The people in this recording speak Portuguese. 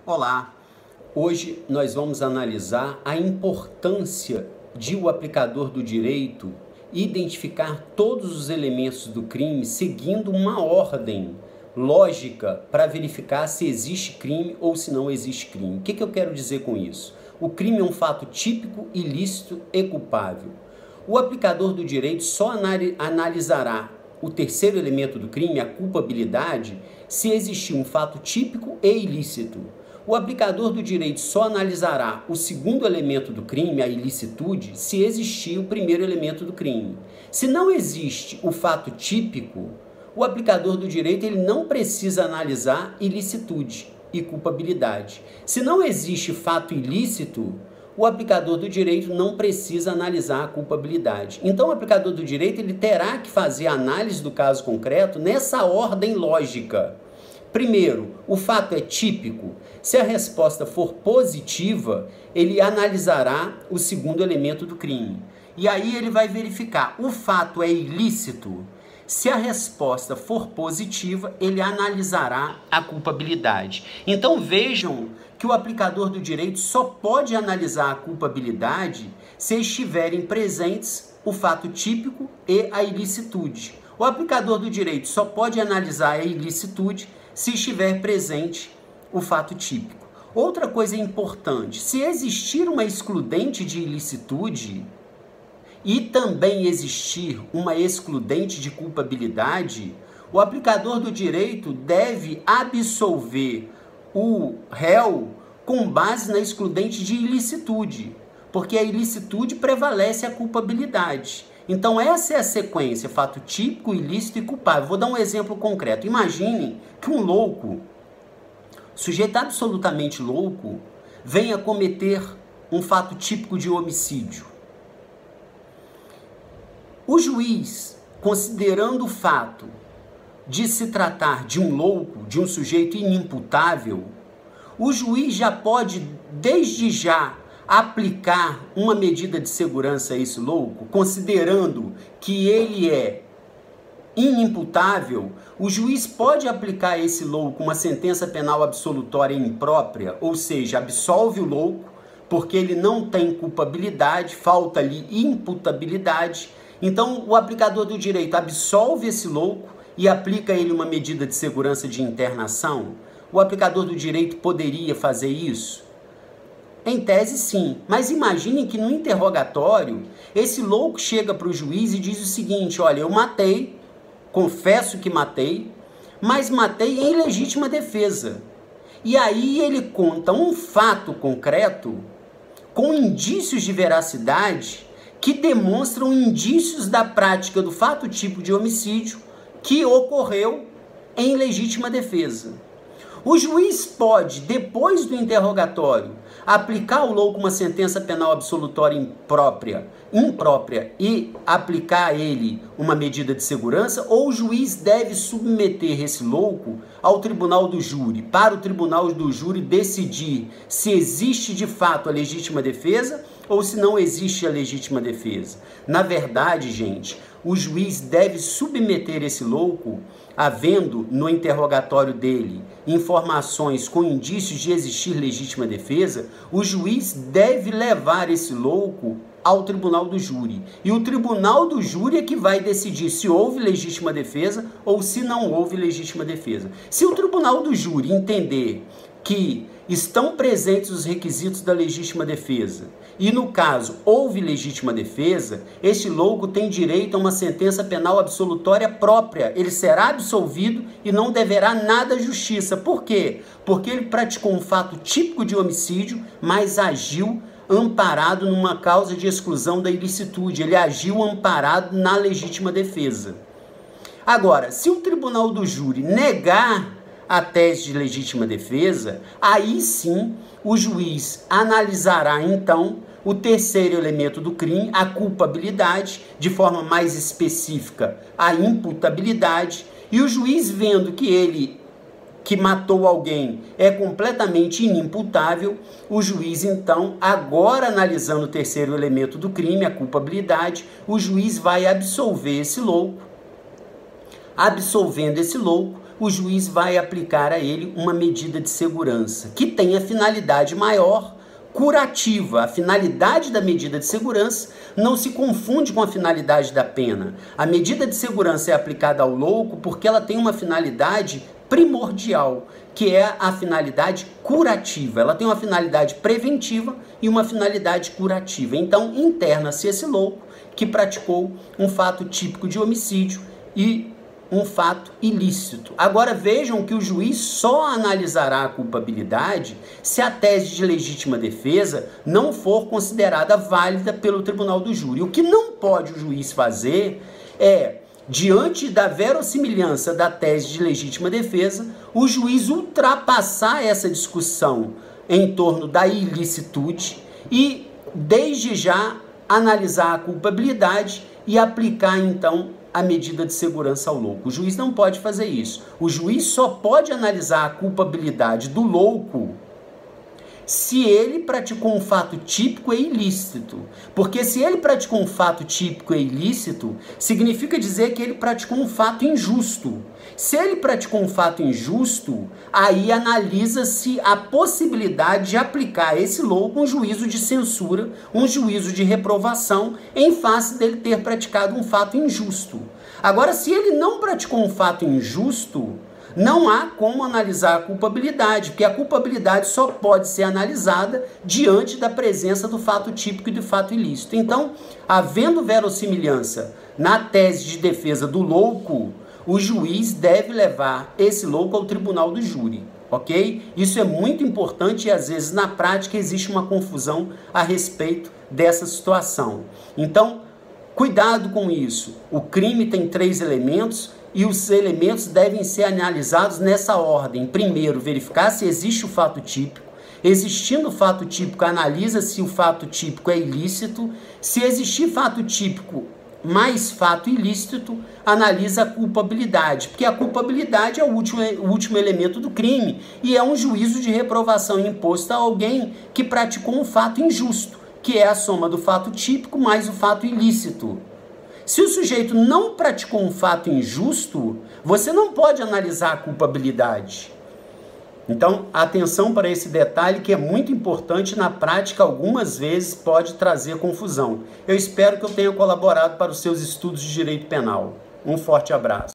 Olá, hoje nós vamos analisar a importância de o aplicador do direito identificar todos os elementos do crime seguindo uma ordem lógica para verificar se existe crime ou se não existe crime. O que eu quero dizer com isso? O crime é um fato típico, ilícito e culpável. O aplicador do direito só analisará o terceiro elemento do crime, a culpabilidade, se existir um fato típico e ilícito. O aplicador do direito só analisará o segundo elemento do crime, a ilicitude, se existir o primeiro elemento do crime. Se não existe o fato típico, o aplicador do direito ele não precisa analisar ilicitude e culpabilidade. Se não existe fato ilícito, o aplicador do direito não precisa analisar a culpabilidade. Então, o aplicador do direito ele terá que fazer a análise do caso concreto nessa ordem lógica. Primeiro, o fato é típico. Se a resposta for positiva, ele analisará o segundo elemento do crime. E aí ele vai verificar, o fato é ilícito? Se a resposta for positiva, ele analisará a culpabilidade. Então vejam que o aplicador do direito só pode analisar a culpabilidade se estiverem presentes o fato típico e a ilicitude. O aplicador do direito só pode analisar a ilicitude se estiver presente o fato típico. Outra coisa importante, se existir uma excludente de ilicitude e também existir uma excludente de culpabilidade, o aplicador do direito deve absolver o réu com base na excludente de ilicitude, porque a ilicitude prevalece a culpabilidade. Então essa é a sequência, fato típico, ilícito e culpável. Vou dar um exemplo concreto. Imaginem que um louco, sujeito absolutamente louco, venha cometer um fato típico de homicídio. O juiz, considerando o fato de se tratar de um louco, de um sujeito inimputável, o juiz já pode, desde já, aplicar uma medida de segurança a esse louco, considerando que ele é inimputável, o juiz pode aplicar a esse louco uma sentença penal absolutória imprópria, ou seja, absolve o louco, porque ele não tem culpabilidade, falta-lhe imputabilidade. Então, o aplicador do direito absolve esse louco e aplica a ele uma medida de segurança de internação. O aplicador do direito poderia fazer isso? Em tese, sim. Mas imaginem que no interrogatório, esse louco chega para o juiz e diz o seguinte: olha, eu matei, confesso que matei, mas matei em legítima defesa. E aí ele conta um fato concreto com indícios de veracidade que demonstram indícios da prática do fato típico de homicídio que ocorreu em legítima defesa. O juiz pode, depois do interrogatório, aplicar ao louco uma sentença penal absolutória imprópria e aplicar a ele uma medida de segurança, ou o juiz deve submeter esse louco ao tribunal do júri, para o tribunal do júri decidir se existe de fato a legítima defesa ou se não existe a legítima defesa. Na verdade, gente, o juiz deve submeter esse louco, havendo no interrogatório dele informações com indícios de existir legítima defesa, o juiz deve levar esse louco ao tribunal do júri. E o tribunal do júri é que vai decidir se houve legítima defesa ou se não houve legítima defesa. Se o tribunal do júri entender que estão presentes os requisitos da legítima defesa e, no caso, houve legítima defesa, este louco tem direito a uma sentença penal absolutória própria. Ele será absolvido e não deverá nada à justiça. Por quê? Porque ele praticou um fato típico de homicídio, mas agiu amparado numa causa de exclusão da ilicitude. Ele agiu amparado na legítima defesa. Agora, se o tribunal do júri negar a tese de legítima defesa, aí sim o juiz analisará então o terceiro elemento do crime, a culpabilidade, de forma mais específica, a imputabilidade, e o juiz, vendo que ele que matou alguém é completamente inimputável, o juiz então, agora analisando o terceiro elemento do crime, a culpabilidade, o juiz vai absolver esse louco. Absolvendo esse louco, o juiz vai aplicar a ele uma medida de segurança que tem a finalidade maior, curativa. A finalidade da medida de segurança não se confunde com a finalidade da pena. A medida de segurança é aplicada ao louco porque ela tem uma finalidade primordial, que é a finalidade curativa. Ela tem uma finalidade preventiva e uma finalidade curativa. Então, interna-se esse louco que praticou um fato típico de homicídio e um fato ilícito. Agora vejam que o juiz só analisará a culpabilidade se a tese de legítima defesa não for considerada válida pelo tribunal do júri. O que não pode o juiz fazer é, diante da verossimilhança da tese de legítima defesa, o juiz ultrapassar essa discussão em torno da ilicitude e, desde já, analisar a culpabilidade e aplicar, então, a medida de segurança ao louco. O juiz não pode fazer isso. O juiz só pode analisar a culpabilidade do louco se ele praticou um fato típico e ilícito. Porque se ele praticou um fato típico e ilícito, significa dizer que ele praticou um fato injusto. Se ele praticou um fato injusto, aí analisa-se a possibilidade de aplicar a esse louco um juízo de censura, um juízo de reprovação, em face dele ter praticado um fato injusto. Agora, se ele não praticou um fato injusto, não há como analisar a culpabilidade, porque a culpabilidade só pode ser analisada diante da presença do fato típico e do fato ilícito. Então, havendo verossimilhança na tese de defesa do louco, o juiz deve levar esse louco ao tribunal do júri, ok? Isso é muito importante e às vezes na prática existe uma confusão a respeito dessa situação. Então, cuidado com isso. O crime tem 3 elementos e os elementos devem ser analisados nessa ordem. Primeiro, verificar se existe o fato típico. Existindo o fato típico, analisa se o fato típico é ilícito. Se existir fato típico mais fato ilícito, analisa a culpabilidade, porque a culpabilidade é o último elemento do crime e é um juízo de reprovação imposto a alguém que praticou um fato injusto, que é a soma do fato típico mais o fato ilícito. Se o sujeito não praticou um fato injusto, você não pode analisar a culpabilidade. Então, atenção para esse detalhe que é muito importante, na prática algumas vezes pode trazer confusão. Eu espero que eu tenha colaborado para os seus estudos de direito penal. Um forte abraço.